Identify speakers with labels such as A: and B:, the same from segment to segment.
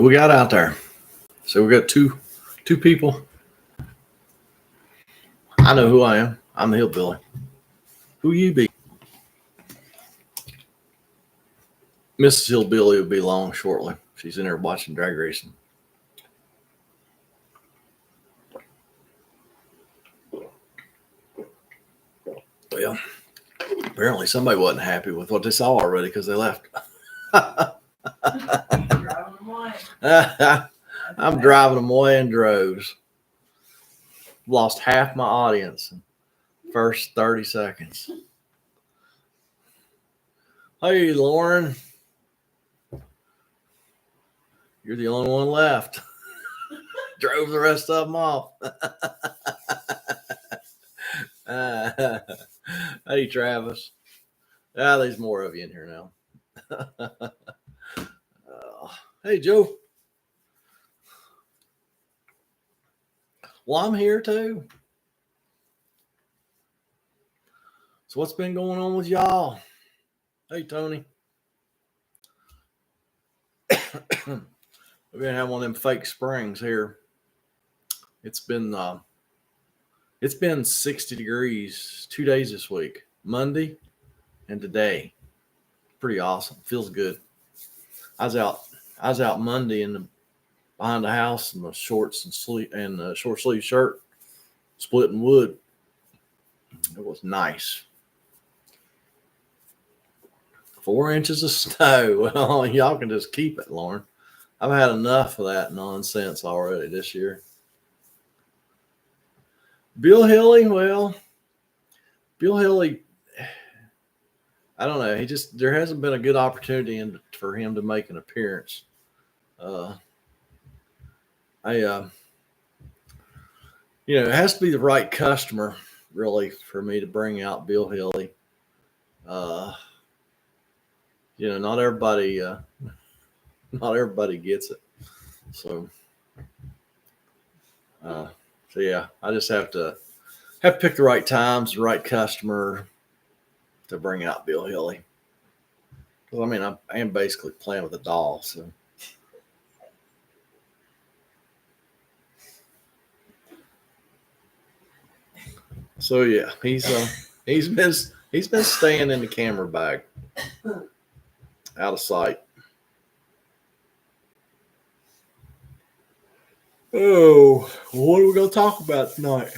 A: we got out there? So we got two people. I know who I am. I'm the Hillbilly. Who you be? Mrs. Hillbilly will be along shortly. She's in there watching drag racing. Well, apparently somebody wasn't happy with what they saw already because they left. I'm driving them away in droves. Lost half my audience in the first 30 seconds. Hey, Lauren. You're the only one left. Drove the rest of them off. Hey, Travis. There's more of you in here now. Hey, Joe. Well, I'm here too. So what's been going on with y'all? Hey, Tony. We're gonna have one of them fake springs here. It's been 60 degrees 2 days this week, Monday and today. Pretty awesome. Feels good. I was out Monday behind the house in the shorts and the short sleeve shirt, splitting wood. It was nice. 4 inches of snow. Well, y'all can just keep it, Lauren. I've had enough of that nonsense already this year. Bill Hilly, I don't know. There hasn't been a good opportunity for him to make an appearance. It has to be the right customer, really, for me to bring out Bill Hilly. Not everybody gets it. So yeah, I just have to pick the right times, the right customer to bring out Bill Hilly. Well, I mean, I am basically playing with a doll, so. So yeah, he's been staying in the camera bag, out of sight. Oh, what are we gonna talk about tonight?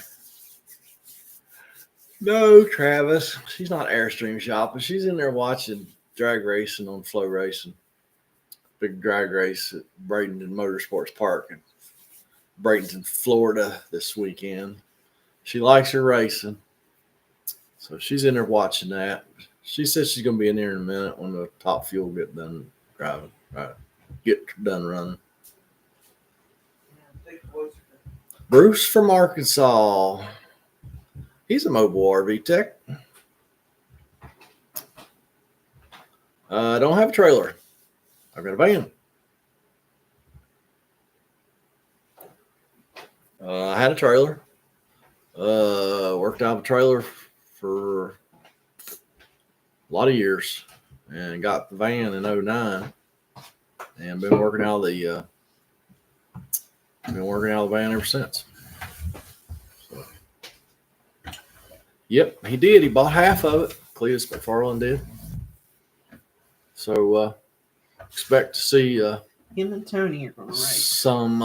A: No, Travis. She's not Airstream shopping. She's in there watching drag racing on Flow Racing. Big drag race at Bradenton Motorsports Park in Bradenton, Florida this weekend. She likes her racing. So she's in there watching that. She says she's going to be in there in a minute when the top fuel get done driving. Get done running. Bruce from Arkansas. He's a mobile RV tech. I don't have a trailer. I've got a van. I had a trailer. Worked out of a trailer for a lot of years and got the van in 2009 and been working out of the van ever since. So, yep, he did. He bought half of it. Cletus McFarland did. So expect to see
B: him and Tony are going to race.
A: Some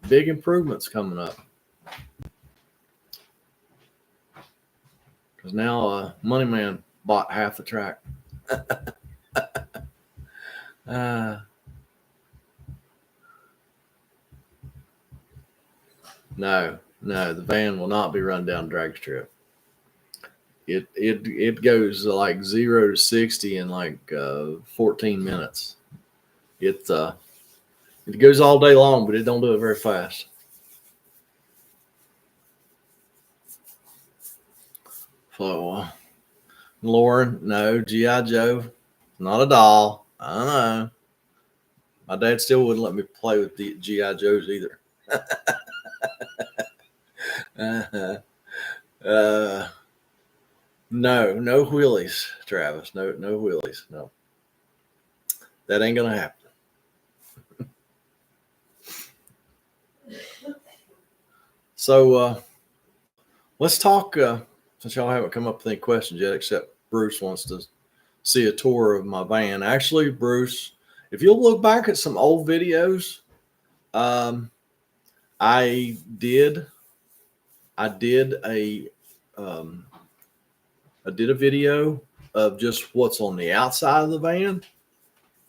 A: big improvements coming up. Because now Money Man bought half the track. No, the van will not be run down drag strip. It goes like 0 to 60 in like 14 minutes. It goes all day long, but it don't do it very fast. So, Lauren, no, G.I. Joe, not a doll. I don't know. My dad still wouldn't let me play with the G.I. Joes either. No wheelies, Travis. No wheelies. No. That ain't gonna happen. So let's talk. Since y'all haven't come up with any questions yet, except Bruce wants to see a tour of my van. Actually, Bruce, if you'll look back at some old videos, I did a video of just what's on the outside of the van,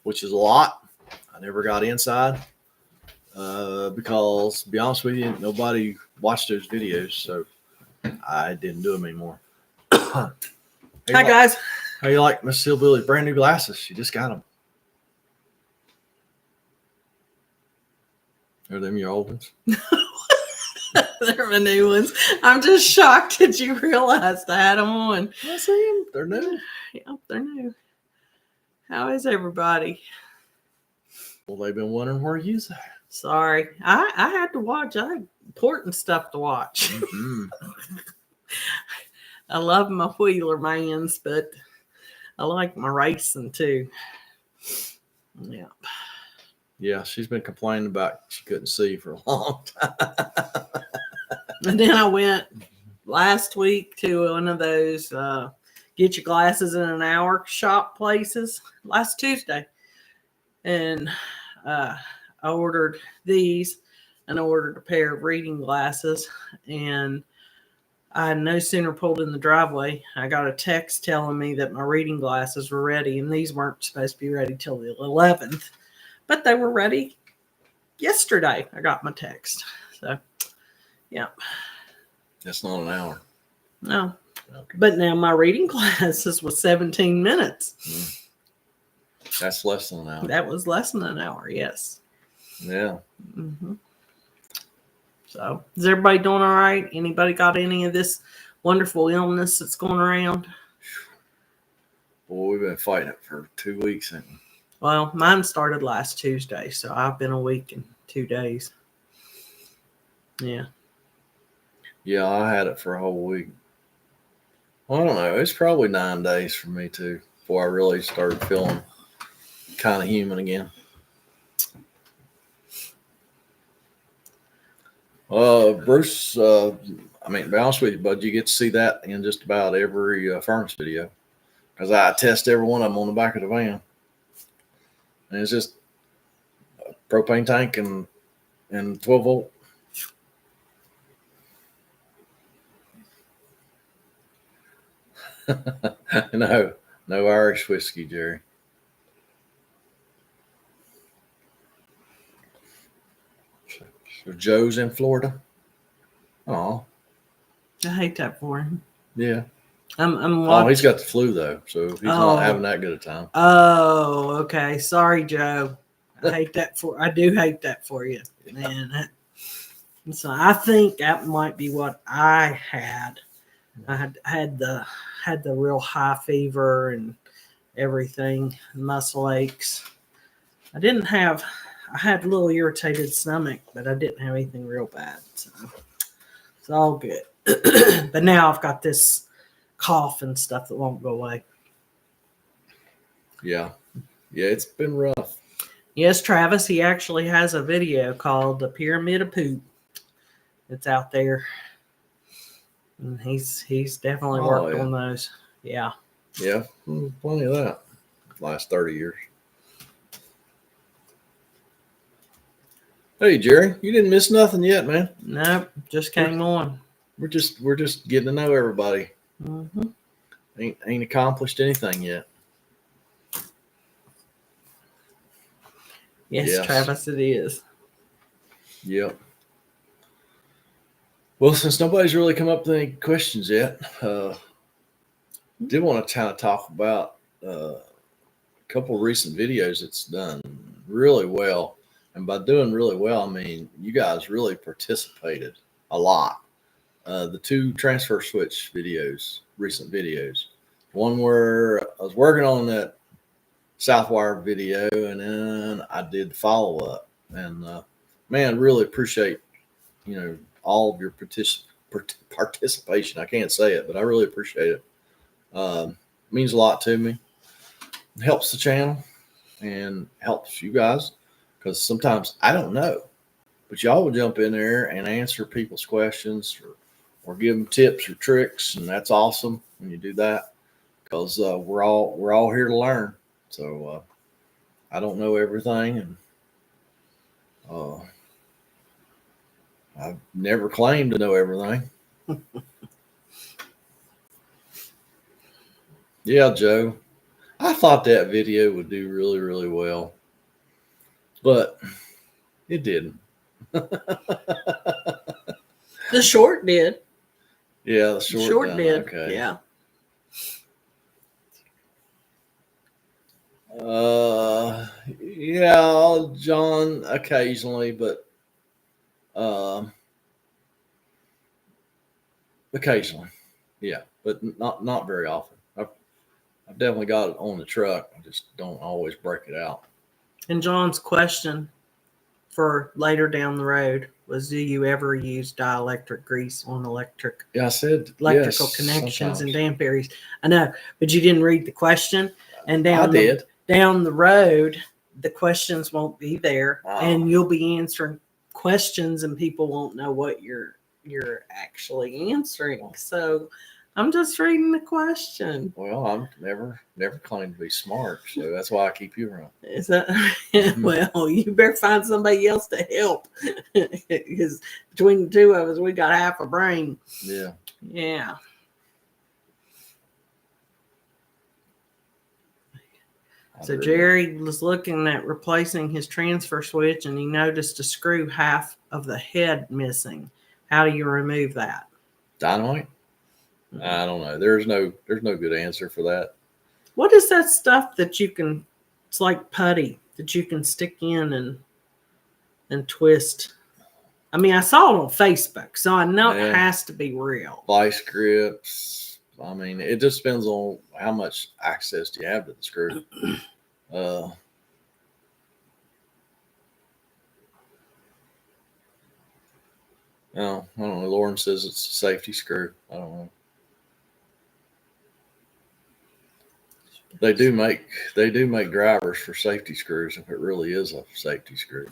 A: which is a lot. I never got inside because, to be honest with you, nobody watched those videos, so I didn't do them anymore.
B: Hi, guys.
A: How you like Miss Hillbilly's brand new glasses? She just got them. Are them your old ones?
B: They're my new ones. I'm just shocked that you realized I had them on.
A: I see them. They're new.
B: Yep, they're new. How is everybody?
A: Well, they've been wondering where you's at.
B: Sorry. I had to watch. I had important stuff to watch.
A: Mm-hmm.
B: I love my wheeler mans, but I like my racing too. Yeah.
A: Yeah, she's been complaining about she couldn't see for a long time.
B: And then I went last week to one of those get your glasses in an hour shop places last Tuesday. And I ordered these and I ordered a pair of reading glasses. And I no sooner pulled in the driveway, I got a text telling me that my reading glasses were ready. And these weren't supposed to be ready till the 11th. But they were ready yesterday. I got my text. So, yeah.
A: That's not an hour.
B: No.
A: Okay.
B: But now my reading classes was 17 minutes.
A: That's less than an hour.
B: That was less than an hour, yes.
A: Yeah.
B: Mm-hmm. So, is everybody doing all right? Anybody got any of this wonderful illness that's going around?
A: Boy, we've been fighting it for 2 weeks. Haven't we?
B: Well, mine started last Tuesday, so I've been a week and 2 days. Yeah.
A: Yeah, I had it for a whole week. Well, I don't know. It's probably 9 days for me, too, before I really started feeling kind of human again. Bruce, to be honest with you, bud, you get to see that in just about every furnace video. Because I test every one of them on the back of the van. And it's just a propane tank and 12 volt. No Irish whiskey, Jerry. So Joe's in Florida. Oh,
B: I hate that for him.
A: yeah.
B: I'm watching.
A: Oh, he's got the flu though, so he's not having that good a time.
B: Oh, okay. Sorry, Joe. I do hate that for you, man. So I think that might be what I had. I had the real high fever and everything, muscle aches. I had a little irritated stomach, but I didn't have anything real bad. So it's all good. But now I've got this cough and stuff that won't go away.
A: Yeah, it's been rough.
B: Yes, Travis, he actually has a video called The Pyramid of Poop. It's out there. And he's definitely worked on those. Yeah.
A: Yeah, plenty of that. Last 30 years. Hey, Jerry, you didn't miss nothing yet, man.
B: Nope, just came on.
A: We're just getting to know everybody.
B: Mm-hmm.
A: Ain't accomplished anything yet.
B: Yes, Travis, it is.
A: Yep. Well, since nobody's really come up with any questions yet, did want to kind of talk about a couple of recent videos that's done really well. And by doing really well, I mean you guys really participated a lot. The 2 transfer switch videos, recent videos. One where I was working on that Southwire video, and then I did follow up. And man, really appreciate all of your participation. I can't say it, but I really appreciate it. Means a lot to me. It helps the channel and helps you guys because sometimes I don't know. But y'all will jump in there and answer people's questions or give them tips or tricks, and that's awesome when you do that because we're all here to learn. So I don't know everything, and I've never claimed to know everything. Yeah, Joe. I thought that video would do really, really well, but it didn't.
B: The short did.
A: Yeah, the short done,
B: did.
A: okay.
B: Yeah.
A: Yeah, John, occasionally, but occasionally, yeah, but not very often. I've definitely got it on the truck. I just don't always break it out.
B: And John's question for later down the road was, do you ever use dielectric grease on electrical
A: yes,
B: connections
A: sometimes.
B: and damp areas? I know, but you didn't read the question. And
A: I did.
B: Down the road, the questions won't be there,
A: Oh.
B: and you'll be answering questions, and people won't know what you're actually answering. So I'm just reading the question.
A: Well, I'm never claimed to be smart, so that's why I keep you around.
B: Is that well? You better find somebody else to help, because between the two of us, we got half a brain.
A: Yeah.
B: Yeah. So Jerry was looking at replacing his transfer switch, and he noticed a screw half of the head missing. How do you remove that?
A: Dynamite? I don't know. There's no good answer for that.
B: What is that stuff that you can? It's like putty that you can stick in and twist. I mean, I saw it on Facebook, so I know it has to be real.
A: Vice grips. I mean, it just depends on how much access you have to the screw. No, I don't know. Lauren says it's a safety screw. I don't know. They do make drivers for safety screws if it really is a safety screw.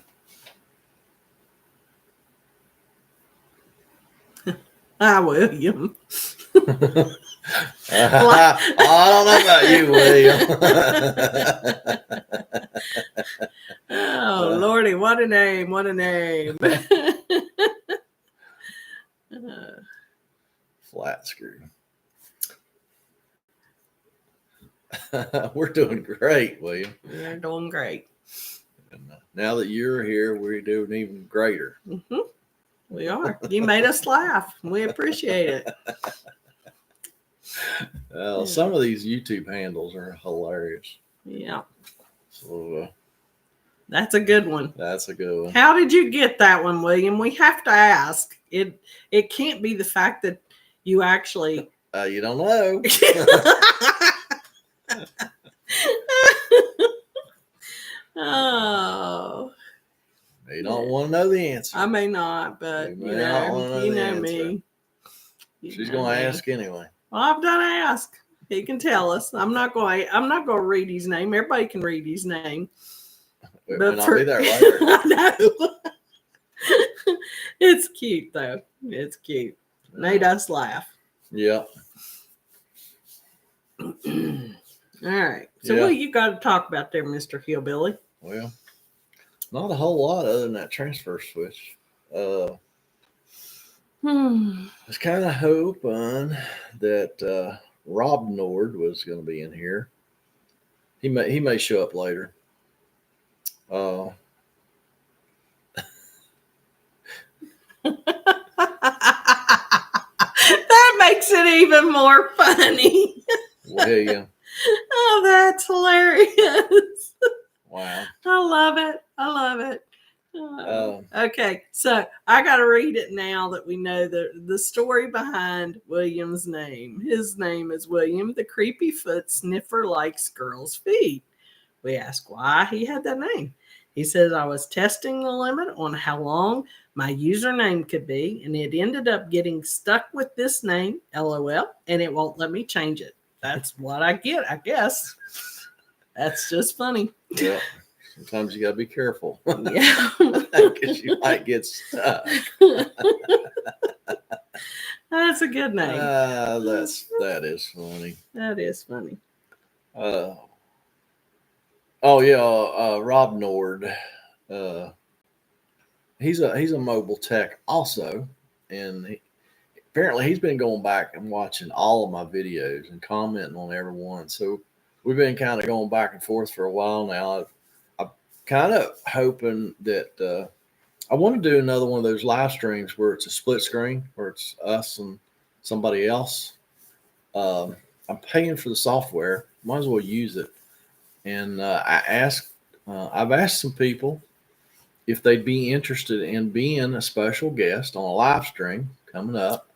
B: Hi, William.
A: I don't know about you, William.
B: Oh, Lordy, what a name. What a name.
A: Flat screw. We're doing great, William.
B: We're doing great.
A: And now that you're here, we're doing even greater.
B: Mm-hmm. We are. You made us laugh. We appreciate it.
A: Some of these YouTube handles are hilarious.
B: Yeah.
A: So
B: that's a good one.
A: That's a good one.
B: How did you get that one, William? We have to ask. It can't be the fact that you actually.
A: You don't know.
B: Oh.
A: You don't want to know the answer.
B: I may not, but you know me.
A: She's going to ask anyway.
B: Well, I've done ask. He can tell us. I'm not going to read his name. Everybody can read his name.
A: It may not be there later.
B: I know. It's cute though. It's cute. Made us laugh.
A: Yeah.
B: All right. So what you got to talk about there, Mr. Hillbilly?
A: Well, not a whole lot other than that transfer switch. I was kind of hoping that Rob Nord was going to be in here. He may show up later.
B: That makes it even more funny.
A: William.
B: Oh, that's hilarious.
A: Wow.
B: I love it. Okay, so I got to read it now that we know the story behind William's name. His name is William the Creepy Foot Sniffer Likes Girls' Feet. We asked why he had that name. He says, I was testing the limit on how long my username could be, and it ended up getting stuck with this name, LOL, and it won't let me change it. That's what I get, I guess. That's just funny.
A: Yeah. Sometimes you got to be careful
B: Yeah.
A: because you might get stuck.
B: That's a good name.
A: That is funny.
B: That is funny.
A: Rob Nord. He's a mobile tech also, and apparently he's been going back and watching all of my videos and commenting on every one. So we've been kind of going back and forth for a while now. I'm kind of hoping that I want to do another one of those live streams where it's a split screen, where it's us and somebody else. I'm paying for the software. Might as well use it. And I've asked some people if they'd be interested in being a special guest on a live stream coming up.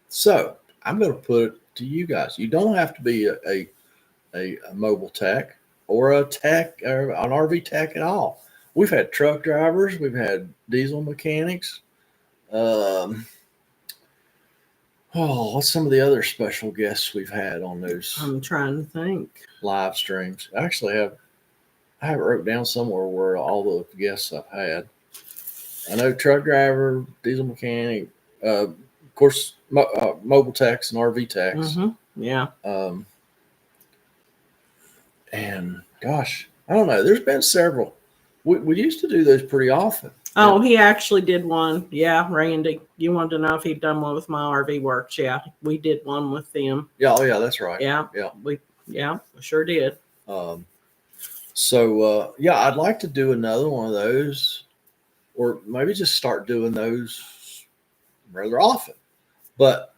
A: So I'm going to put it to you guys. You don't have to be a mobile tech or a tech or an RV tech at all. We've had truck drivers. We've had diesel mechanics. What's some of the other special guests we've had on those
B: I'm trying to think.
A: live streams? I have it wrote down somewhere where all the guests I've had. I know truck driver, diesel mechanic, of course, mobile techs and RV techs.
B: Mm-hmm. Yeah.
A: And gosh, I don't know. There's been several. We used to do those pretty often.
B: Oh, he actually did one. Yeah, Randy. You wanted to know if he'd done one with my RV works. Yeah, we did one with them.
A: Yeah, oh yeah, that's right.
B: Yeah. We sure did.
A: I'd like to do another one of those, or maybe just start doing those rather often. But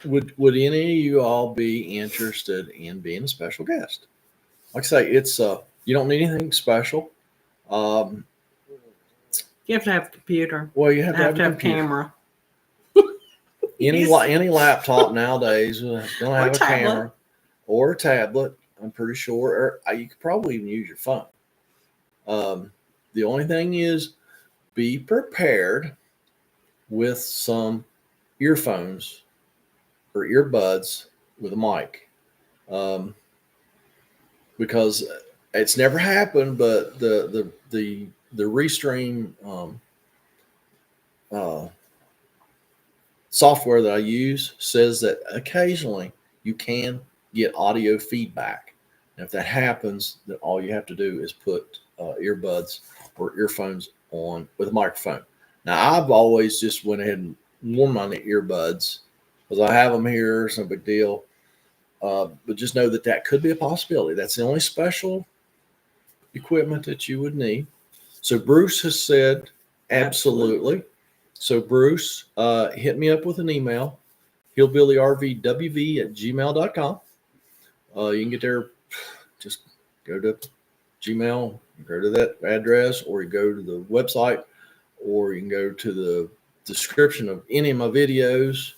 A: would any of you all be interested in being a special guest? Like I say, it's you don't need anything special.
B: You have to have a computer.
A: Well, you have to have
B: a camera.
A: Any laptop nowadays gonna have a camera or a tablet. I'm pretty sure, or you could probably even use your phone. The only thing is, be prepared with some earphones or earbuds with a mic, because it's never happened, but the Restream software that I use says that occasionally you can get audio feedback. And if that happens, then all you have to do is put earbuds or earphones on with a microphone. Now, I've always just went ahead and worn my earbuds because I have them here. It's no big deal. But just know that could be a possibility. That's the only special equipment that you would need. So Bruce has said absolutely. So Bruce, hit me up with an email, hillbillyrvwv@gmail.com. You can get there. Just go to Gmail, go to that address, or you go to the website, or you can go to the description of any of my videos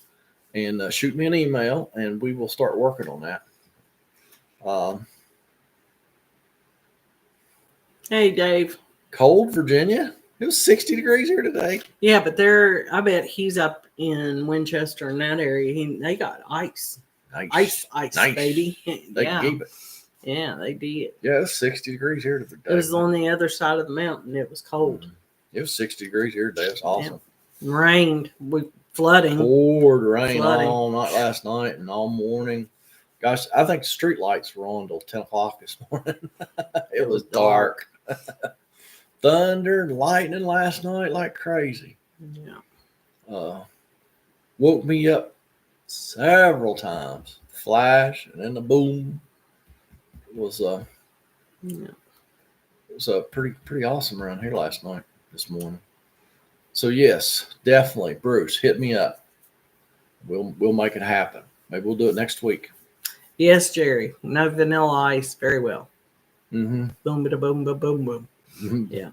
A: and shoot me an email, and we will start working on that.
B: Hey, Dave.
A: Cold, Virginia? It was 60 degrees here today.
B: Yeah, but I bet he's up in Winchester in that area. They got ice.
A: Nice.
B: Ice,
A: Nice.
B: baby.
A: They gave it.
B: Yeah, they did.
A: Yeah, it's 60 degrees here today.
B: It was on the other side of the mountain. It was cold.
A: Mm-hmm. It was 60 degrees here today. It's awesome.
B: Yeah. Rained. Flooding.
A: Poured rain all night last night and all morning. Gosh, I think street lights were on until 10 o'clock this morning. It was dark. Thunder and lightning last night like crazy.
B: Yeah.
A: Woke me up several times. Flash and then the boom. It was pretty awesome around here last night, this morning. So yes, definitely, Bruce, hit me up. We'll make it happen. Maybe we'll do it next week.
B: Yes, Jerry. No vanilla ice. Very well.
A: Mm-hmm.
B: Boom, ba boom, ba boom, boom.
A: Mm-hmm.
B: Yeah.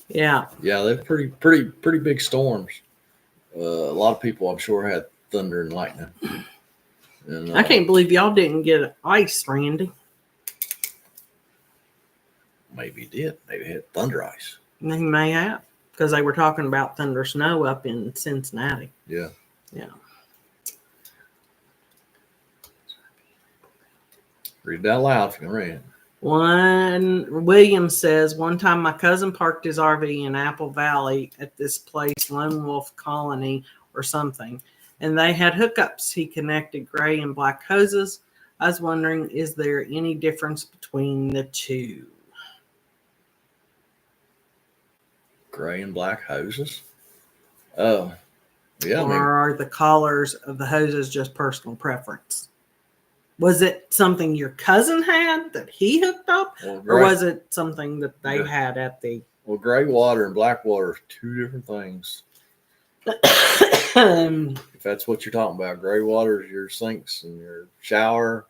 B: Yeah.
A: Yeah, they're pretty big storms. A lot of people, I'm sure, had thunder and lightning. And,
B: I can't believe y'all didn't get ice, Randy.
A: Maybe it did. Maybe it had thunder ice.
B: They may have, because they were talking about thunder snow up in Cincinnati.
A: Yeah. Read that loud if you can read it.
B: William says, one time my cousin parked his RV in Apple Valley at this place, Lone Wolf Colony or something, and they had hookups. He connected gray and black hoses. I was wondering, is there any difference between the two?
A: Gray and black hoses? Oh, yeah.
B: Or are the collars of the hoses just personal preference? Was it something your cousin had that he hooked up? Or was it something that they had at the...
A: Well, gray water and black water are two different things. If that's what you're talking about, gray water is your sinks and your shower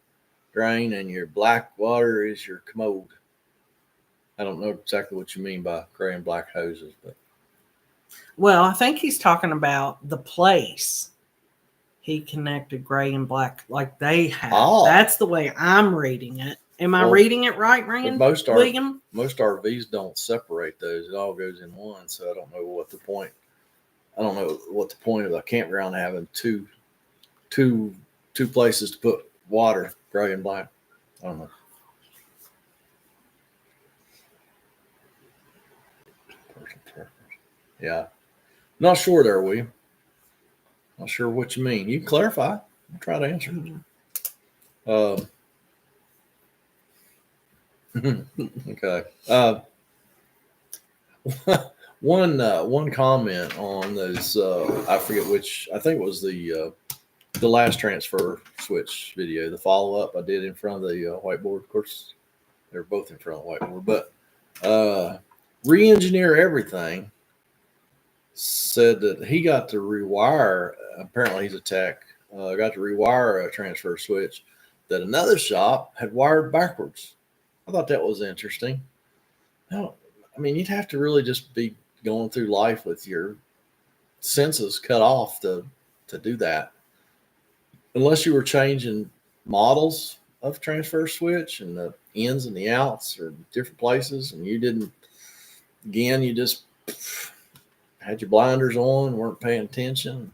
A: drain, and your black water is your commode. I don't know exactly what you mean by gray and black hoses, but...
B: Well, I think he's talking about the place. He connected gray and black like they have. Oh. That's the way I'm reading it. Am I reading it right, Rand? William?
A: Most RVs don't separate those. It all goes in one. So I don't know what the point. I don't know what the point of a campground having two places to put water, gray and black. I don't know. Yeah, not sure there, William. Not sure what you mean. You can clarify. I'll try to answer. Okay. One comment on those. I forget which. I think it was the last transfer switch video. The follow up I did in front of the whiteboard. Of course, they're both in front of the whiteboard. But re-engineer everything. Said that he got to rewire, apparently he's a tech, got to rewire a transfer switch that another shop had wired backwards. I thought that was interesting. Now, I mean, you'd have to really just be going through life with your senses cut off to do that. Unless you were changing models of transfer switch and the ins and the outs or different places, and you didn't, again, you just... had your blinders on, weren't paying attention,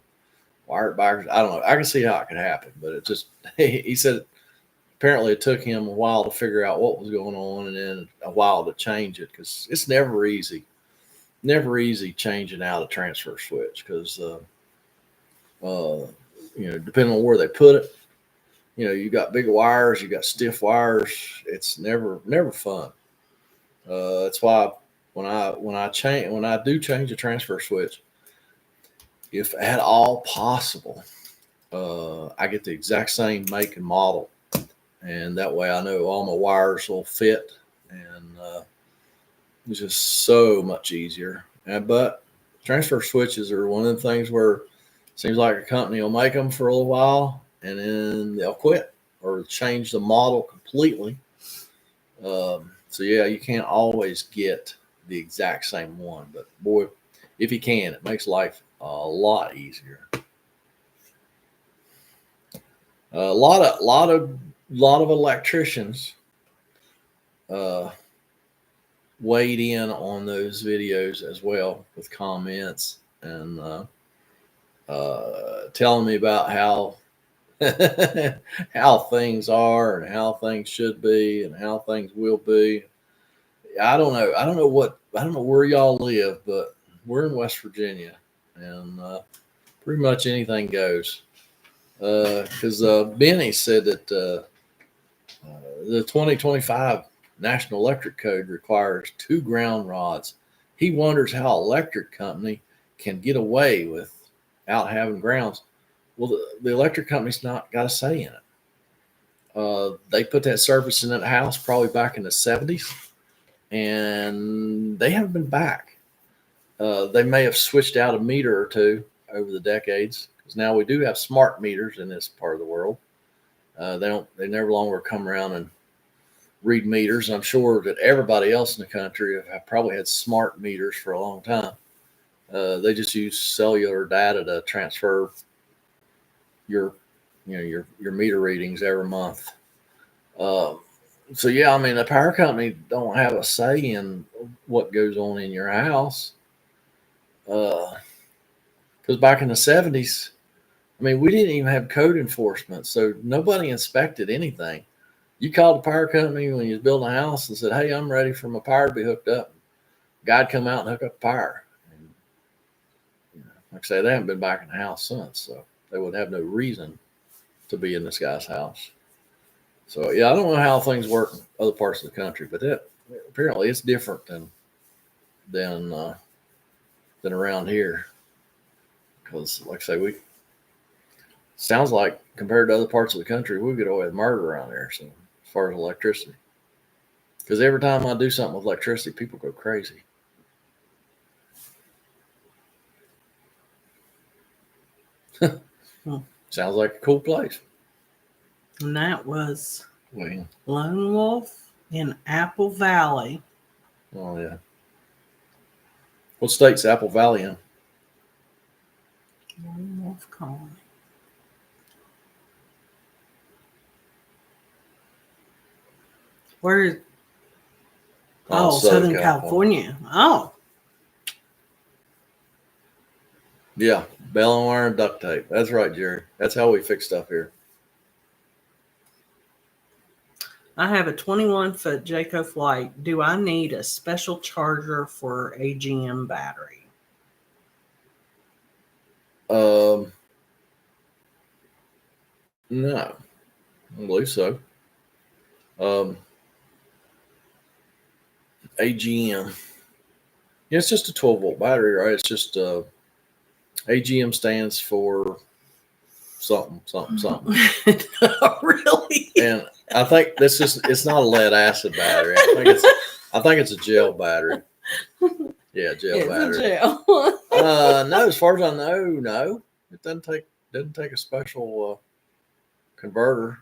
A: wired backwards. I don't know. I can see how it could happen, but it just, he said apparently it took him a while to figure out what was going on and then a while to change it because it's never easy. Never easy changing out a transfer switch because, depending on where they put it, you got big wires, you got stiff wires. It's never fun. That's why when I do change a transfer switch, if at all possible, I get the exact same make and model, and that way I know all my wires will fit, and it's just so much easier. But transfer switches are one of the things where it seems like a company will make them for a little while, and then they'll quit or change the model completely. So yeah, you can't always get the exact same one, but boy, if you can, it makes life a lot easier. A lot of electricians weighed in on those videos as well with comments and telling me about how how things are and how things should be and how things will be. I don't know where y'all live, but we're in West Virginia, and pretty much anything goes. Because Benny said that the 2025 National Electric Code requires 2 ground rods. He wonders how electric company can get away without having grounds. Well, the electric company's not got a say in it. They put that service in that house probably back in the 70s. And they haven't been back. They may have switched out a meter or two over the decades because now we do have smart meters in this part of the world. They never longer come around and read meters. I'm sure that everybody else in the country have probably had smart meters for a long time. They just use cellular data to transfer your meter readings every month. So yeah, I mean, the power company don't have a say in what goes on in your house. Because back in the 70s, I mean, we didn't even have code enforcement, so nobody inspected anything. You called the power company when you was building a house and said, "Hey, I'm ready for my power to be hooked up." Guy'd come out and hook up the power. And, like I say, they haven't been back in the house since, so they would have no reason to be in this guy's house. So yeah, I don't know how things work in other parts of the country, but apparently it's different than around here. Because, like I say, we sounds like compared to other parts of the country, we get away with murder around there. So as far as electricity, because every time I do something with electricity, people go crazy. Sounds like a cool place.
B: And that was
A: Well,
B: Lone Wolf in Apple Valley.
A: oh yeah. What state's Apple Valley in?
B: Lone Wolf Colony. Where is? Oh, Southern California. Oh.
A: Yeah, bell and wire and duct tape. That's right, Jerry. That's how we fix stuff here.
B: I have a 21-foot Jayco Flight. Do I need a special charger for AGM battery?
A: No, I don't believe so. AGM. Yeah, it's just a 12-volt battery, right? It's just AGM stands for something.
B: Really?
A: And I think it's not a lead acid battery. I think it's a gel battery. Yeah, gel battery.
B: Gel.
A: No, as far as I know, no. It doesn't take a special converter.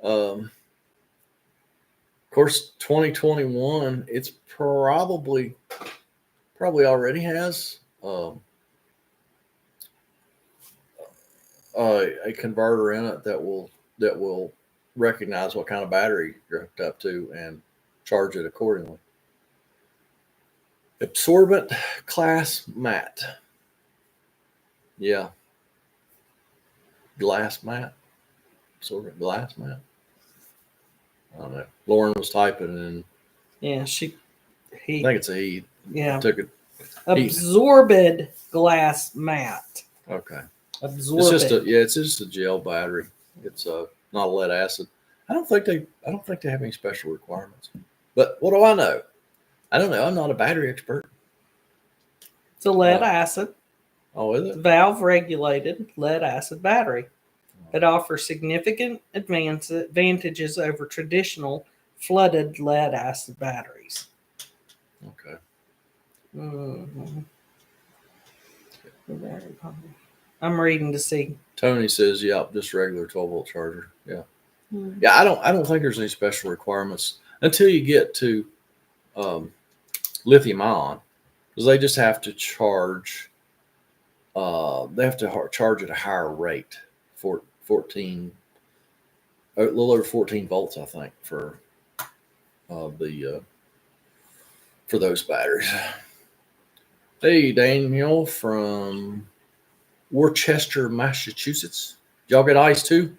A: Of course, 2021, it's probably already has a converter in it that will recognize what kind of battery you're hooked up to and charge it accordingly. Absorbent class mat. Yeah. Glass mat. Absorbent glass mat. I don't know. Lauren was typing and
B: yeah, I
A: think it's a he.
B: Yeah.
A: Took it.
B: Absorbed glass mat.
A: Okay.
B: Absorbed.
A: It's just a gel battery. It's not a lead acid. I don't think they have any special requirements. But what do I know? I don't know. I'm not a battery expert.
B: It's a lead acid.
A: Oh, is it?
B: Valve regulated lead acid battery. It offers significant advantages over traditional flooded lead acid batteries.
A: Okay.
B: Mm-hmm. I'm reading to see.
A: Tony says, "Yep, just regular 12-volt charger." Yeah. Mm-hmm. Yeah, I don't think there's any special requirements until you get to lithium ion, because they just have to charge. They have to charge at a higher rate for 14, a little over 14 volts, I think, for those batteries. Hey, Daniel from Worcester, Massachusetts. Y'all get ice too?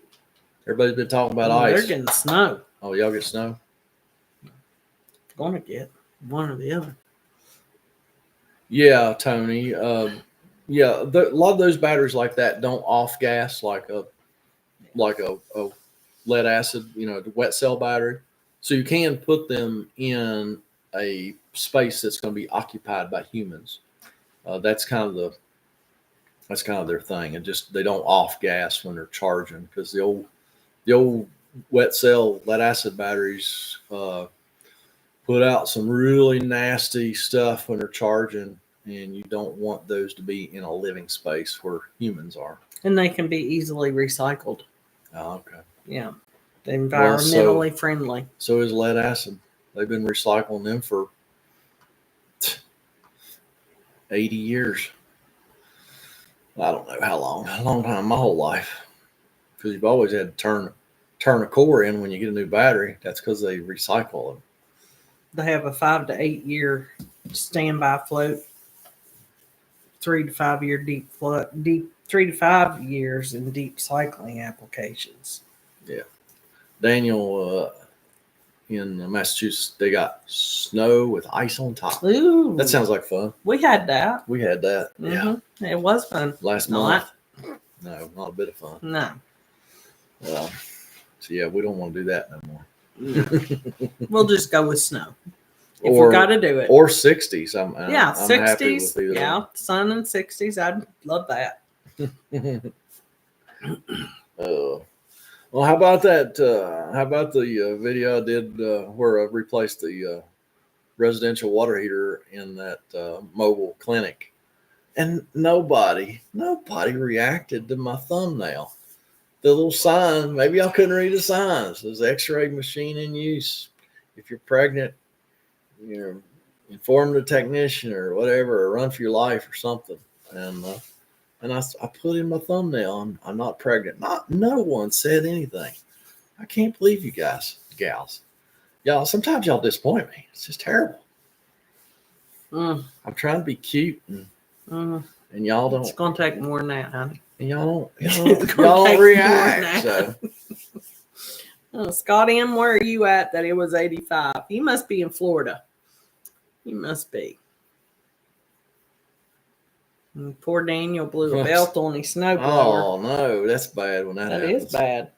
A: Everybody's been talking about ice.
B: They're getting snow.
A: Oh, y'all get snow?
B: Gonna get one or the other.
A: Yeah, Tony. Yeah, a lot of those batteries like that don't off gas like a lead acid, the wet cell battery. So you can put them in a space that's going to be occupied by humans. That's kind of their thing, and just they don't off gas when they're charging, because the old wet cell lead acid batteries put out some really nasty stuff when they're charging, and you don't want those to be in a living space where humans are.
B: And they can be easily recycled.
A: Oh, okay.
B: Yeah. They're environmentally friendly.
A: So is lead acid. They've been recycling them for 80 years. I don't know how long. A long time, my whole life. Because you've always had to turn a core in when you get a new battery. That's because they recycle them.
B: They have a 5 to 8 year standby float, 3 to 5 year deep 3 to 5 years in deep cycling applications.
A: Yeah. Daniel in Massachusetts, they got snow with ice on top.
B: Ooh,
A: That sounds like fun.
B: we had that.
A: We had that. Yeah.
B: It was fun.
A: Last month. No, not a bit of fun.
B: No.
A: So yeah, we don't want to do that no more.
B: No. We'll just go with snow. If
A: Or
B: we got to do it.
A: Or 60s. I'm
B: 60s.
A: happy with either
B: Yeah, sun and 60s. I'd love that.
A: Well, how about that? How about the video I did where I replaced the residential water heater in that mobile clinic, and nobody reacted to my thumbnail. The little sign, maybe I couldn't read the signs. There's X-ray machine in use. If you're pregnant, inform the technician or whatever, or run for your life or something. And I put in my thumbnail, I'm not pregnant. No one said anything. I can't believe you guys, gals. Y'all, sometimes y'all disappoint me. It's just terrible. I'm trying to be cute and y'all don't.
B: It's gonna take more than that, honey.
A: And y'all don't react. So.
B: Scott M, where are you at that it was 85? He must be in Florida. He must be. And poor Daniel blew a belt on his snowblower.
A: Oh no, that's bad when that happens.
B: That is bad.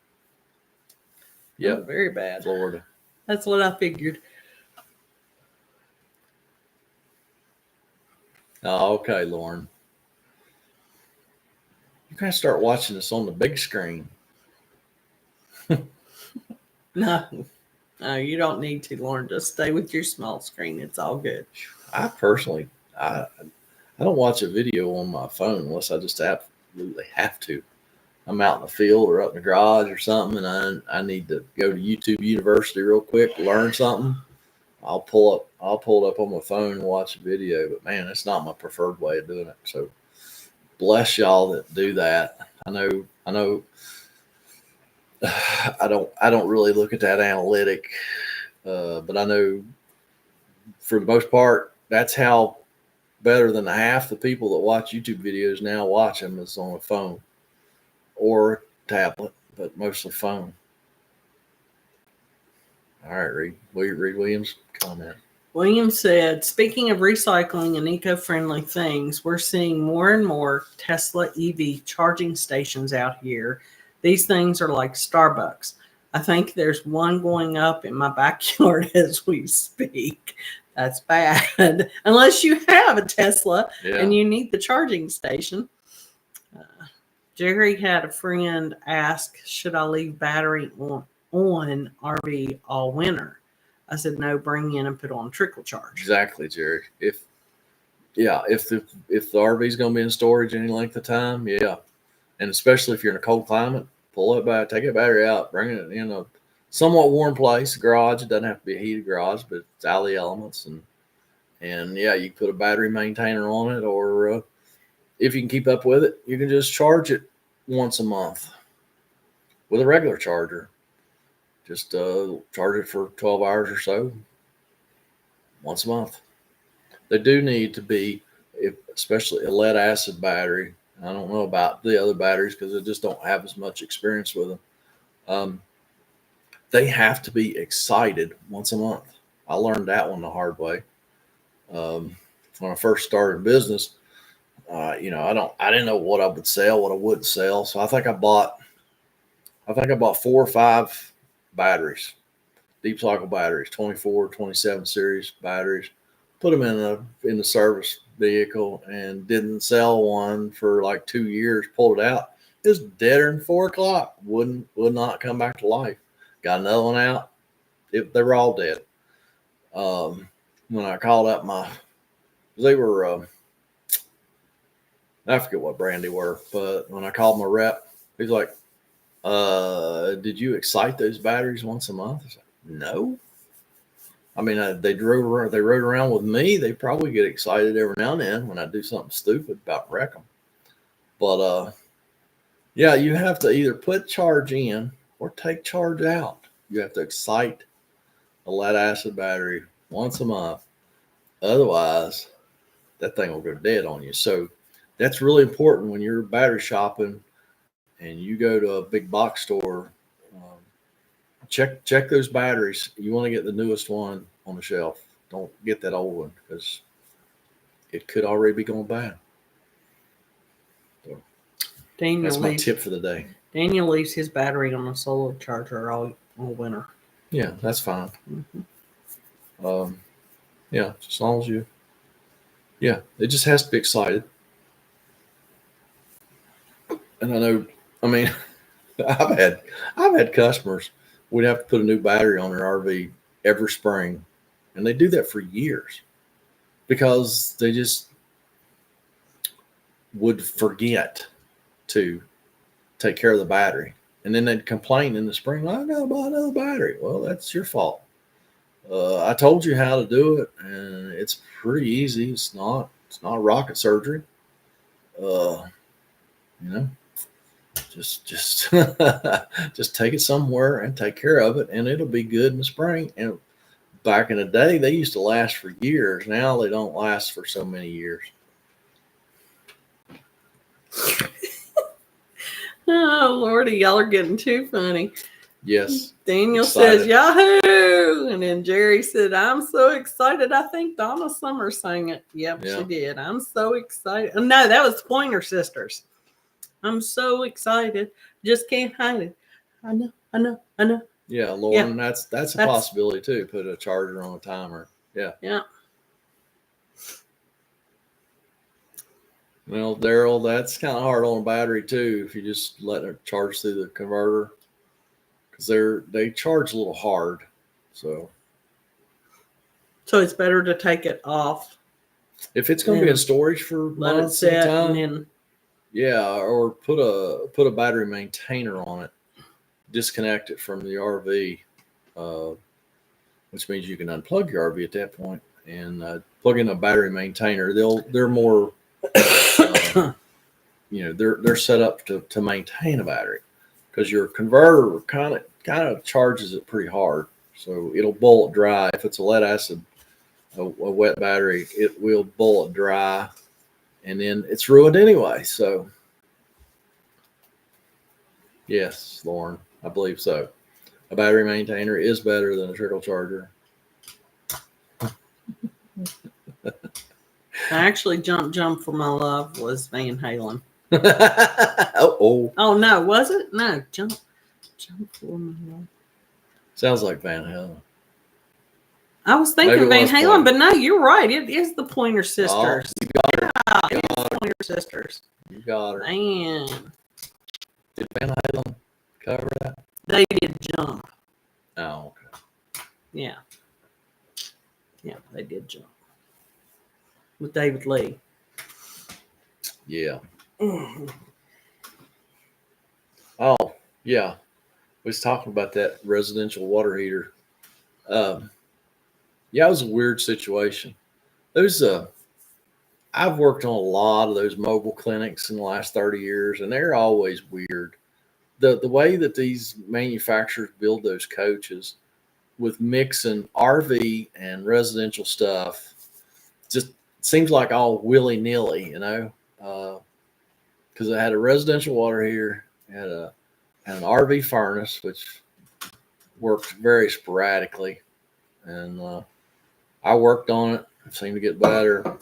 A: Yeah,
B: very bad.
A: Florida.
B: That's what I figured.
A: Oh, okay, Lauren. You gotta start watching this on the big screen.
B: No, you don't need to, Lauren. Just stay with your small screen. It's all good.
A: I personally, I don't watch a video on my phone unless I just absolutely have to. I'm out in the field or up in the garage or something, and I need to go to YouTube University real quick, learn something. I'll pull it up on my phone and watch a video. But man, that's not my preferred way of doing it. So bless y'all that do that. I know. I don't really look at that analytic, but I know for the most part, that's how better than half the people that watch YouTube videos now watch them is on a phone or tablet, but mostly phone. All right, Reed Williams, comment.
B: William said, speaking of recycling and eco-friendly things, we're seeing more and more Tesla EV charging stations out here. These things are like Starbucks. I think there's one going up in my backyard as we speak. That's bad. Unless you have a Tesla and you need the charging station. Jerry had a friend ask, should I leave battery on RV all winter? I said, no, bring in and put on trickle charge.
A: Exactly, Jerry. If the RV is going to be in storage any length of time, yeah. And especially if you're in a cold climate, pull it back, take that battery out, bring it in a somewhat warm place, garage. It doesn't have to be a heated garage, but it's out of the elements. And yeah, you can put a battery maintainer on it, or if you can keep up with it, you can just charge it once a month with a regular charger. Just charge it for 12 hours or so once a month. They do need to be, especially a lead acid battery. I don't know about the other batteries because I just don't have as much experience with them. They have to be excited once a month. I learned that one the hard way. When I first started business, I didn't know what I would sell, what I wouldn't sell. So I think I bought 4 or 5 batteries, deep cycle batteries, 24, 27 series batteries, put them in the service vehicle and didn't sell one for like 2 years, pulled it out. It was deader than 4 o'clock. Would not come back to life. Got another one out. They were all dead. When I called up they were, I forget what brand they were, but when I called my rep, he's like, did you excite those batteries once a month? I was like, no. I mean, they rode around with me. They probably get excited every now and then when I do something stupid about wreck them. But yeah, you have to either put charge in or take charge out. You have to excite a lead acid battery once a month. Otherwise, that thing will go dead on you. So that's really important when you're battery shopping and you go to a big box store. check those batteries. You want to get the newest one on the shelf. Don't get that old one because it could already be going bad. So that's my tip for the day.
B: Daniel leaves his battery on a solar charger all winter.
A: Yeah, that's fine. Yeah, as long as you. Yeah, it just has to be excited. And I know, I mean, I've had customers. We'd have to put a new battery on their RV every spring, and they do that for years because they just would forget to take care of the battery, and then they'd complain in the spring, "I gotta buy another battery." Well, that's your fault. I told you how to do it, and it's pretty easy. It's not rocket surgery. You know, just just take it somewhere and take care of it, and it'll be good in the spring. And back in the day, they used to last for years. Now they don't last for so many years.
B: Oh, Lordy, y'all are getting too funny.
A: Yes.
B: Daniel
A: Excited.
B: says, Yahoo! And then Jerry said, I'm so excited. I think Donna Summers sang it. Yep,
A: Yeah.
B: she did. I'm so excited. Oh, no, that was Pointer Sisters. I'm so excited. Just can't hide it. I know.
A: Yeah, Lauren, that's a possibility too. Put a charger on a timer. Yeah.
B: Yeah.
A: Well, Daryl, that's kind of hard on a battery too. If you just let it charge through the converter, because they charge a little hard. So
B: it's better to take it off.
A: If it's going to be in storage for months at a time, yeah, or put a battery maintainer on it. Disconnect it from the RV, which means you can unplug your RV at that point and plug in a battery maintainer. They're more, they're set up to maintain a battery, because your converter kind of charges it pretty hard, so it'll bullet dry. If it's a lead acid, a wet battery, it will bullet dry, and then it's ruined anyway. So yes, Lauren, I believe so. A battery maintainer is better than a trickle charger.
B: I actually jump for my love was Van Halen. Oh no, was it? No, jump for my love.
A: Sounds like Van Halen.
B: I was thinking Van Halen, but no, you're right. It is the Pointer Sisters.
A: Oh, you got her.
B: Yeah, it is the Pointer Sisters.
A: You got her.
B: Man.
A: Did Van Halen cover that?
B: They did Jump.
A: Oh, okay.
B: Yeah. Yeah, they did Jump. With David Lee.
A: Yeah. Oh, yeah. We was talking about that residential water heater. Yeah, it was a weird situation. I've worked on a lot of those mobile clinics in the last 30 years, and they're always weird. The way that these manufacturers build those coaches with mixing RV and residential stuff just seems like all willy-nilly, because it had a residential water heater, had an RV furnace, which worked very sporadically, and I worked on it. It seemed to get better.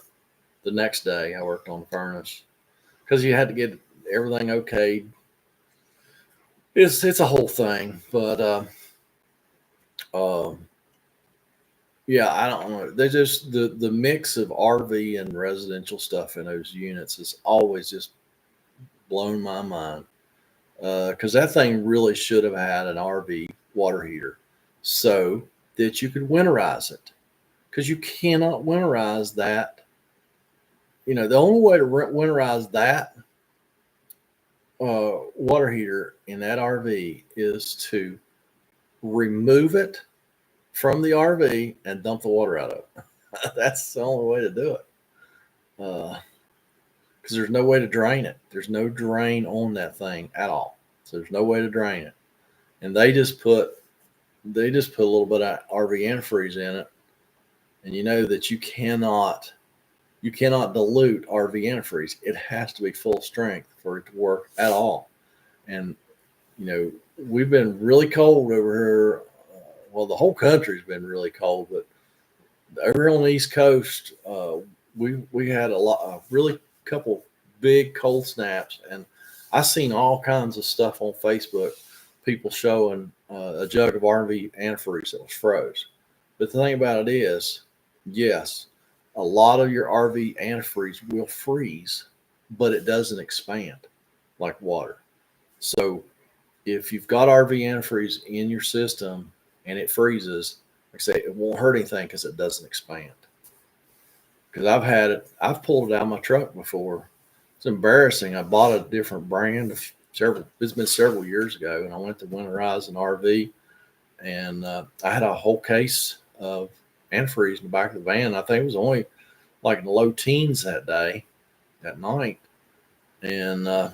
A: The next day, I worked on the furnace because you had to get everything okayed. It's a whole thing, but yeah, I don't know. They just the mix of RV and residential stuff in those units has always just blown my mind, because that thing really should have had an RV water heater so that you could winterize it, because you cannot winterize that. The only way to winterize that water heater in that RV is to remove it from the RV and dump the water out of it. That's the only way to do it. Because there's no way to drain it. There's no drain on that thing at all. So there's no way to drain it. And they just put a little bit of RV antifreeze in it. And you know that you cannot dilute RV antifreeze. It has to be full strength for it to work at all. And we've been really cold over here. Well, the whole country's been really cold, but over on the East Coast, we had a really couple big cold snaps, and I seen all kinds of stuff on Facebook, people showing a jug of RV antifreeze that was froze. But the thing about it is, yes, a lot of your RV antifreeze will freeze, but it doesn't expand like water. So if you've got RV antifreeze in your system and it freezes, like I say, it won't hurt anything because it doesn't expand. Because I've pulled it out of my truck before. It's embarrassing. I bought a different brand it's been several years ago, and I went to winterize an RV, and I had a whole case of antifreeze in the back of the van. I think it was only like in the low teens that night, and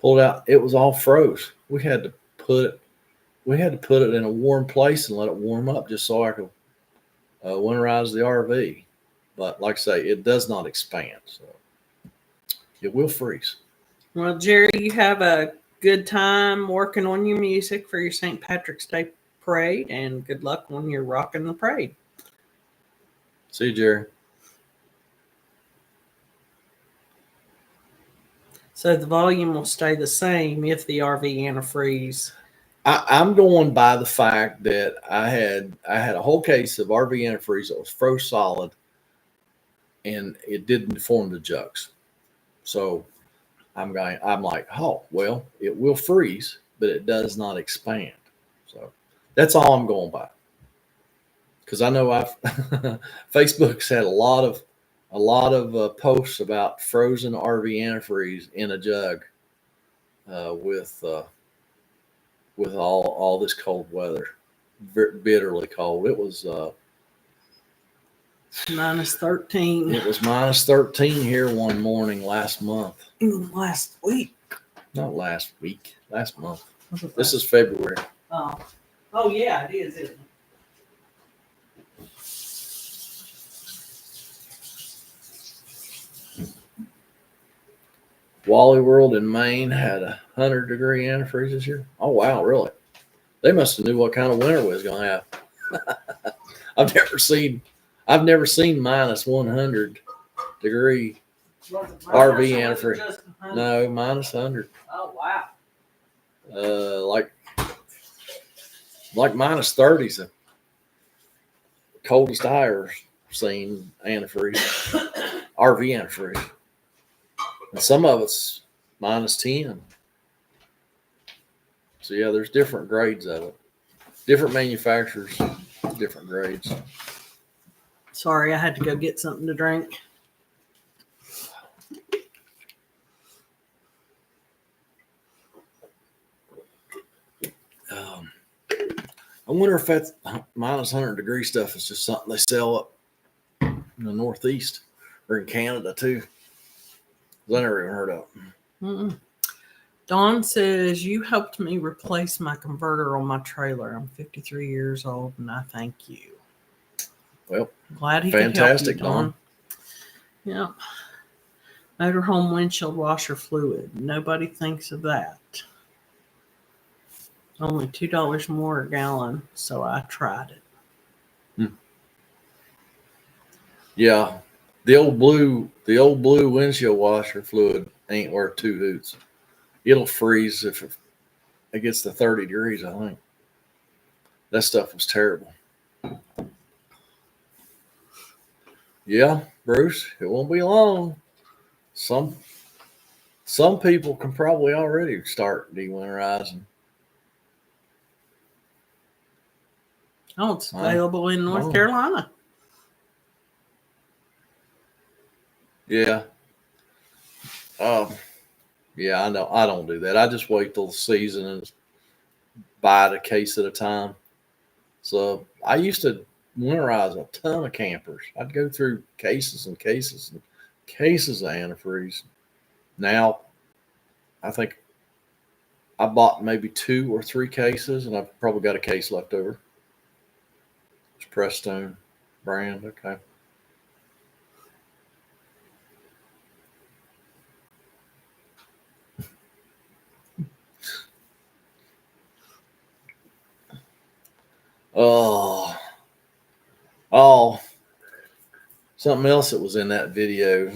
A: pulled out. It was all froze. We had to put it in a warm place and let it warm up just so I could winterize the RV. But like I say, it does not expand, so it will freeze.
B: Well, Jerry, you have a good time working on your music for your St. Patrick's Day parade, and good luck when you're rocking the parade.
A: See you, Jerry.
B: So the volume will stay the same if the RV antifreeze.
A: I'm going by the fact that I had a whole case of RV antifreeze that was froze solid, and it didn't form the jugs. So I'm like, oh well, it will freeze, but it does not expand. So that's all I'm going by. Because I know Facebook's had a lot of posts about frozen RV antifreeze in a jug with all this cold weather, bitterly cold. It was
B: minus 13.
A: It was minus 13 here one morning last month.
B: Even last week.
A: Not last week. Last month. This is February.
B: Oh yeah, it is, isn't it?
A: Wally World in Maine had 100-degree antifreeze this year. Oh wow, really? They must have knew what kind of winter we was gonna have. I've never seen minus 100-degree RV antifreeze. No, minus 100.
B: Oh wow.
A: Like minus 30's the coldest I ever seen antifreeze, RV antifreeze. And some of it's minus 10. So yeah, there's different grades of it. Different manufacturers, different grades.
B: Sorry, I had to go get something to drink.
A: I wonder if that's minus 100-degree stuff is just something they sell up in the Northeast or in Canada too. I never even heard of it.
B: Mm-mm. Dawn says, you helped me replace my converter on my trailer. I'm 53 years old, and I thank you.
A: Well,
B: glad he
A: fantastic,
B: could help you, Dawn. Yep. Motorhome windshield washer fluid. Nobody thinks of that. Only $2 more a gallon, so I tried it.
A: Yeah, the old blue windshield washer fluid ain't worth two hoots. It'll freeze if it gets to 30 degrees, I think. That stuff was terrible. Yeah, Bruce, it won't be long. Some people can probably already start dewinterizing.
B: Oh, it's available in North Carolina.
A: Yeah. Yeah, I know. I don't do that. I just wait till the season and buy it a case at a time. So I used to winterize a ton of campers. I'd go through cases and cases and cases of antifreeze. Now, I think I bought maybe 2 or 3 cases, and I've probably got a case left over. It's Prestone brand. Okay. Oh, oh, something else that was in that video,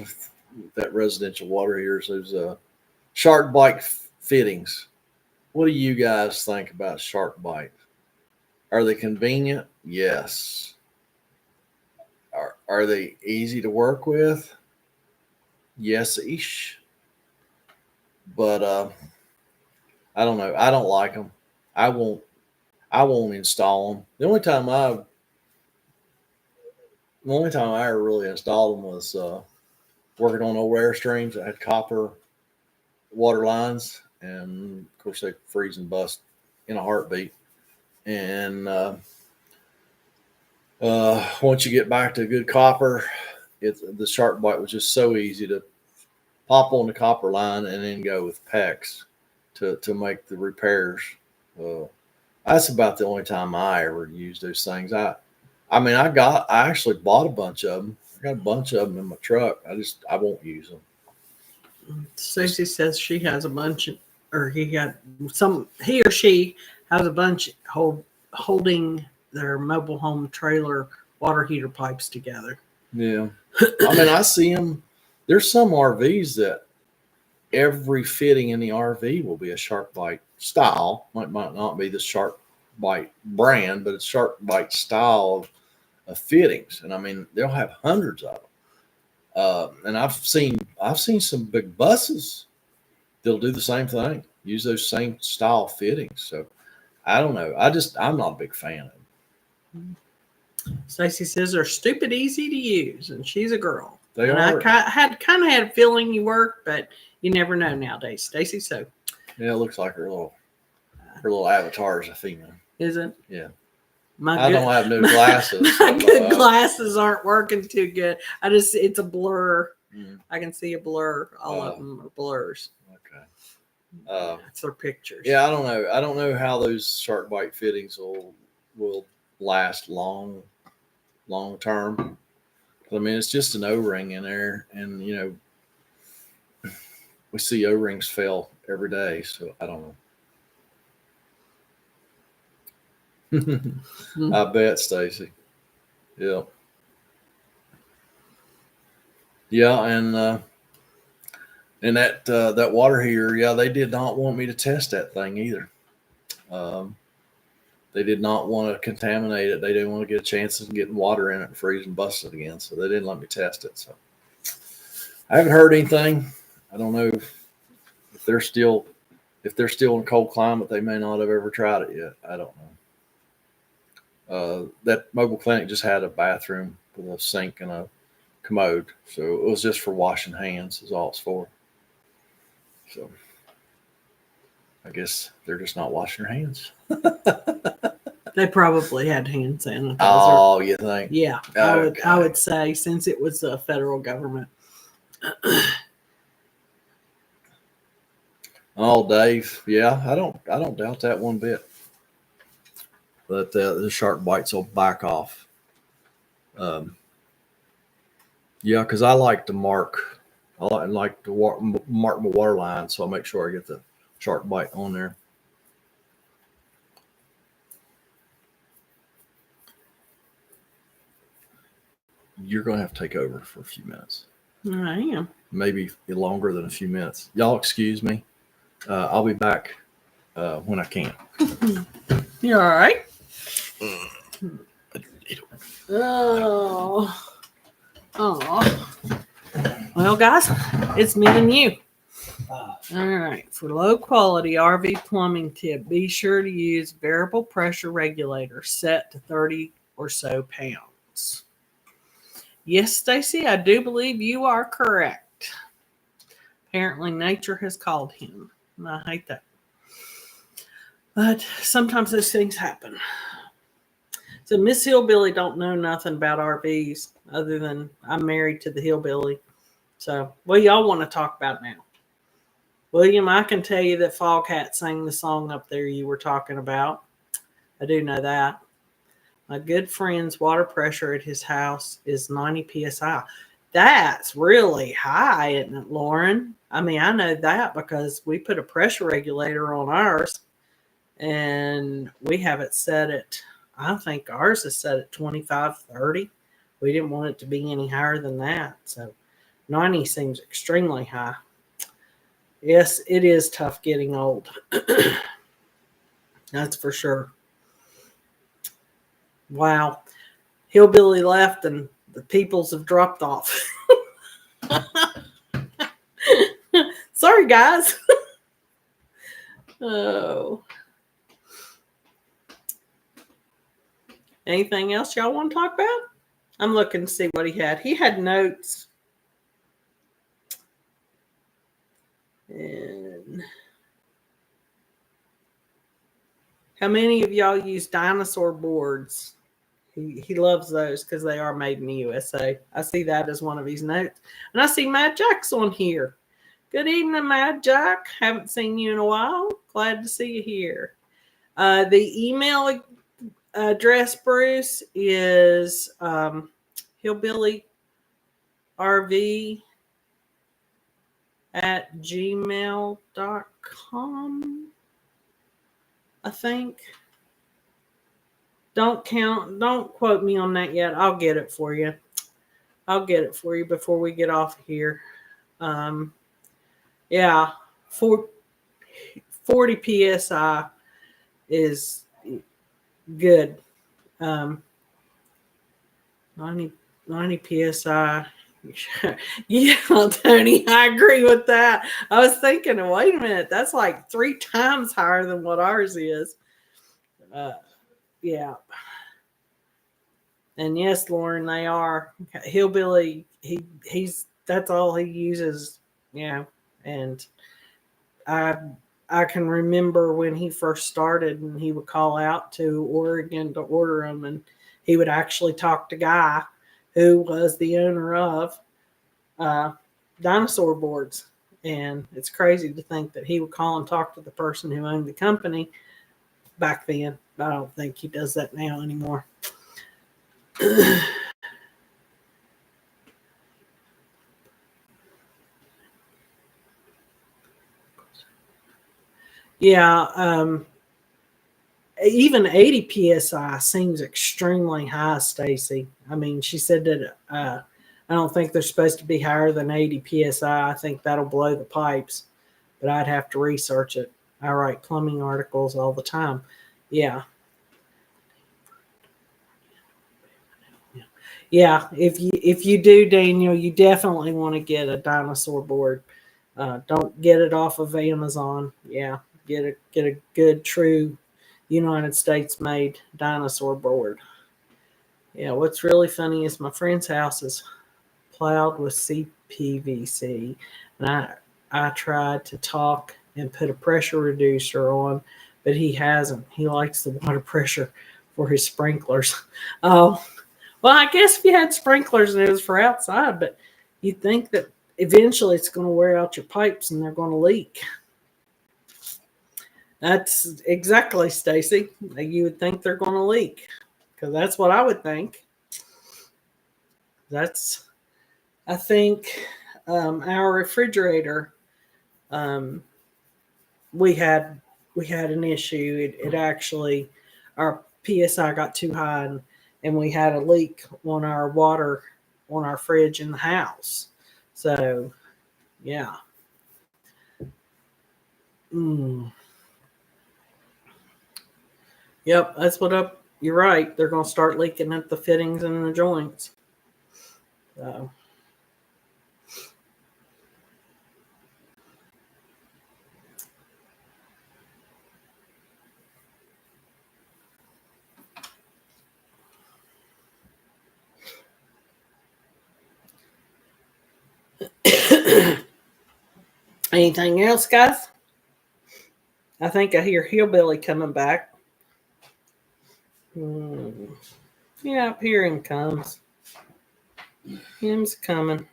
A: that residential water heaters, those shark bite fittings. What do you guys think about shark bite? Are they convenient? Yes. Are they easy to work with? Yes-ish. But I don't know. I don't like them. I won't install them. The only time I ever really installed them was working on old Airstreams that had copper water lines, and of course they freeze and bust in a heartbeat. And once you get back to good copper, the shark bite was just so easy to pop on the copper line and then go with PEX to make the repairs. That's about the only time I ever used those things. I actually bought a bunch of them. I got a bunch of them in my truck. I won't use them.
B: Stacey says she has a bunch, or he or she has a bunch holding their mobile home trailer water heater pipes together.
A: Yeah. I see them. There's some RVs that every fitting in the RV will be a shark bite style. Might not be the shark bite brand, but it's shark bite style of fittings. And they'll have hundreds of them. And I've seen some big buses that'll do the same thing, use those same style fittings. So I don't know. I'm not a big fan of them.
B: Stacey says they're stupid easy to use, and she's a girl.
A: They
B: and
A: are.
B: I had a feeling you worked, but you never know nowadays, Stacey. So
A: yeah, it looks like her little avatar is a female.
B: Is it?
A: Yeah.
B: I
A: don't have new glasses.
B: My good glasses aren't working too good. It's a blur.
A: Mm.
B: I can see a blur. All of them are blurs.
A: Okay.
B: That's their pictures.
A: Yeah, I don't know. I don't know how those shark bite fittings will last long term. It's just an O-ring in there, and we see O-rings fail every day, so I don't know. I bet, Stacy. Yeah. Yeah, and that water heater, yeah, they did not want me to test that thing either. They did not want to contaminate it. They didn't want to get a chance of getting water in it and freeze and bust it again, so they didn't let me test it. So I haven't heard anything. I don't know if they're still in cold climate. They may not have ever tried it yet. I don't know. That mobile clinic just had a bathroom with a sink and a commode, so it was just for washing hands is all it's for. So I guess they're just not washing their hands.
B: They probably had hand sanitizer.
A: Oh, you think?
B: Yeah, okay. I would say, since it was the federal government.
A: Oh, Dave, yeah, I don't doubt that one bit. But the shark bites will back off. Yeah, because I like to mark. I like to mark my water line, so I make sure I get the shark bite on there. You're going to have to take over for a few minutes.
B: I am.
A: Maybe longer than a few minutes. Y'all excuse me. I'll be back when I can.
B: You all right? Oh. Well, guys, it's me and you. All right. For low quality RV plumbing tip, be sure to use variable pressure regulator set to 30 or so pounds. Yes, Stacy, I do believe you are correct. Apparently, nature has called him. And I hate that. But sometimes those things happen. So Miss Hillbilly don't know nothing about RVs other than I'm married to the Hillbilly. So what y'all want to talk about now? William, I can tell you that Foghat sang the song up there you were talking about. I do know that. My good friend's water pressure at his house is 90 psi. That's really high, isn't it, Lauren? I know that because we put a pressure regulator on ours, and we have it set at, I think ours is set at 25, 30. We didn't want it to be any higher than that. So 90 seems extremely high. Yes, it is tough getting old. That's for sure. Wow. Hillbilly left and the peoples have dropped off. Sorry, guys. Oh. Anything else y'all want to talk about? I'm looking to see what he had. He had notes. And how many of y'all use dinosaur boards? He loves those because they are made in the USA. I see that as one of his notes. And I see Mad Jack's on here. Good evening, Mad Jack. Haven't seen you in a while. Glad to see you here. The email address, Bruce, is Hillbilly RV at gmail.com, I think. Don't quote me on that yet. I'll get it for you. I'll get it for you before we get off here. Yeah, 40 PSI is good. 90 PSI. Yeah, Tony, I agree with that. I was thinking, wait a minute, that's like 3 times higher than what ours is. Yeah. And yes, Lauren, they are. Hillbilly, he's that's all he uses, yeah. And I can remember when he first started and he would call out to Oregon to order them, and he would actually talk to Guy, who was the owner of dinosaur boards. And it's crazy to think that he would call and talk to the person who owned the company back then. I don't think he does that now anymore. Yeah, even 80 psi seems extremely high, Stacy. I mean, she said that I don't think they're supposed to be higher than 80 psi. I think that'll blow the pipes, but I'd have to research it. I write plumbing articles all the time. Yeah. Yeah, if you do, Daniel, you definitely want to get a dinosaur board. Don't get it off of Amazon. Yeah, get a good, true United States made dinosaur board. Yeah, what's really funny is my friend's house is plowed with CPVC, and I tried to talk and put a pressure reducer on, but he hasn't. He likes the water pressure for his sprinklers. Oh. Well, I guess if you had sprinklers and it was for outside, but you'd think that eventually it's going to wear out your pipes and they're going to leak. That's exactly, Stacy. You would think they're going to leak, because that's what I would think. I think our refrigerator, we had an issue. It actually, our PSI got too high, and we had a leak on our water on our fridge in the house. So, yeah. Yep, that's what you're right. They're going to start leaking at the fittings and the joints. So. Anything else, guys? I think I hear Hillbilly coming back. Yeah, here him comes. Him's coming.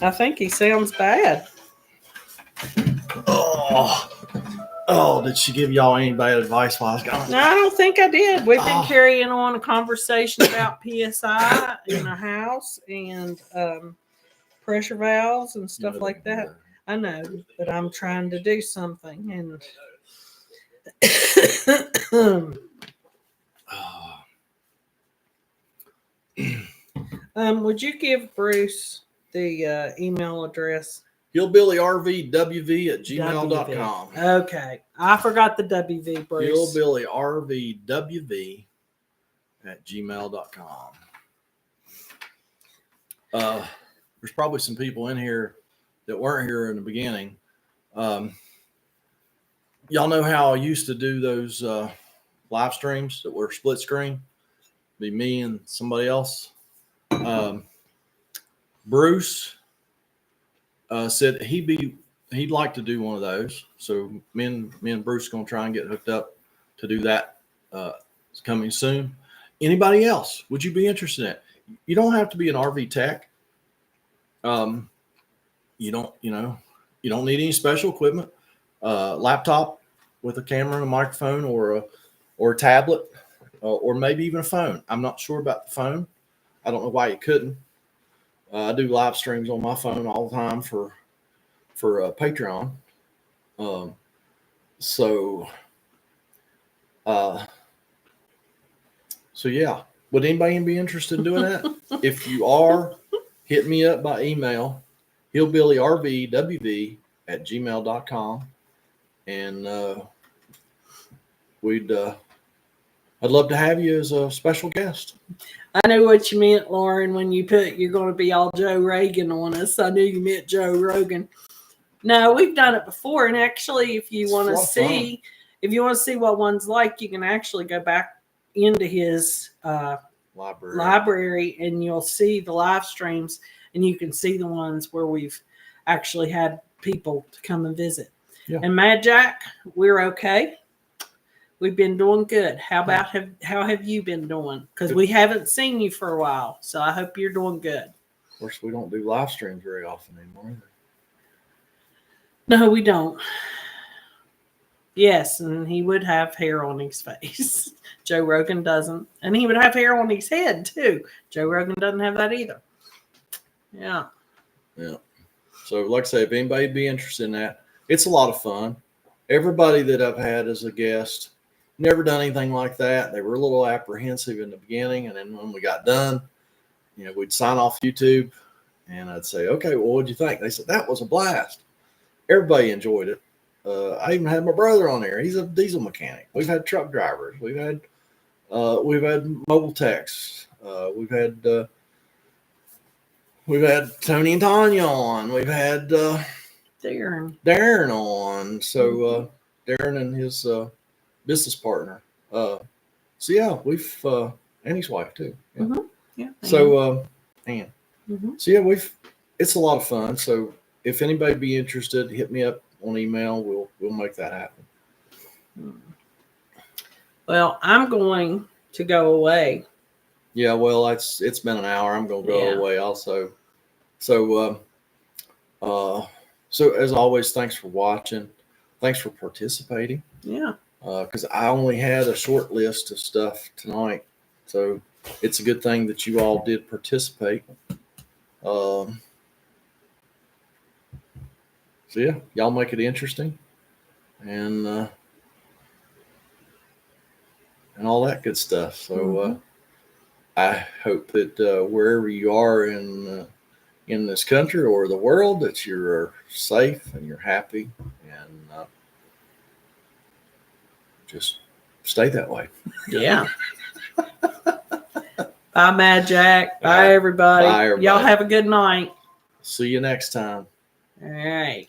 B: I think he sounds bad.
A: Oh, did she give y'all any bad advice while I was gone?
B: No, I don't think I did. We've been carrying on a conversation about PSI in the house and pressure valves and stuff like that. I know, but I'm trying to do something, and would you give Bruce the email address?
A: HillbillyRVWV@gmail.com.
B: Okay, I forgot the WV, Bruce.
A: HillbillyRVWV@gmail.com. There's probably some people in here that weren't here in the beginning. Y'all know how I used to do those live streams that were split screen? Be me and somebody else. Bruce said he'd like to do one of those. So me and Bruce are gonna try and get hooked up to do that. It's coming soon. Anybody else? Would you be interested in it? You don't have to be an RV tech. You don't need any special equipment. Laptop with a camera and a microphone, or a tablet, or maybe even a phone. I'm not sure about the phone. I don't know why you couldn't. I do live streams on my phone all the time for Patreon. So yeah. Would anybody be interested in doing that? If you are, hit me up by email, hillbillyrvwv@gmail.com, and I'd love to have you as a special guest.
B: I know what you meant, Lauren, when you put you're going to be all Joe Rogan on us. I knew you meant Joe Rogan. No, we've done it before, and actually, if you want to see what one's like, you can actually go back into his library, and you'll see the live streams, and you can see the ones where we've actually had people to come and visit.
A: Yeah.
B: And Mad Jack, we're okay. We've been doing good. How have you been doing? Because we haven't seen you for a while, so I hope you're doing good.
A: Of course, we don't do live streams very often anymore.
B: No, we don't. Yes, and he would have hair on his face. Joe Rogan doesn't. And he would have hair on his head, too. Joe Rogan doesn't have that either. Yeah.
A: Yeah. So, like I say, if anybody would be interested in that, it's a lot of fun. Everybody that I've had as a guest, never done anything like that. They were a little apprehensive in the beginning, and then when we got done, we'd sign off YouTube, and I'd say, "Okay, well, what'd you think?" They said, "That was a blast." Everybody enjoyed it. I even had my brother on there. He's a diesel mechanic. We've had truck drivers. We've had mobile techs. We've had Tony and Tanya on. We've had Darren on. So Darren and his business partner. So yeah, we've and his wife too. Yeah.
B: Mm-hmm. Yeah.
A: So Ann.
B: Mm-hmm.
A: So yeah, it's a lot of fun. So if anybody be interested, hit me up on email. We'll make that happen.
B: Well, I'm going to go away.
A: Yeah, well, it's been an hour. I'm gonna go away also. So as always, thanks for watching. Thanks for participating.
B: Yeah.
A: Because I only had a short list of stuff tonight, so it's a good thing that you all did participate. So yeah, y'all make it interesting, and all that good stuff. So I hope that wherever you are in this country or the world, that you're safe and you're happy, and just stay that way.
B: Yeah. Bye, Mad Jack. Bye, everybody.
A: Bye, everybody.
B: Y'all have a good night.
A: See you next time.
B: All right.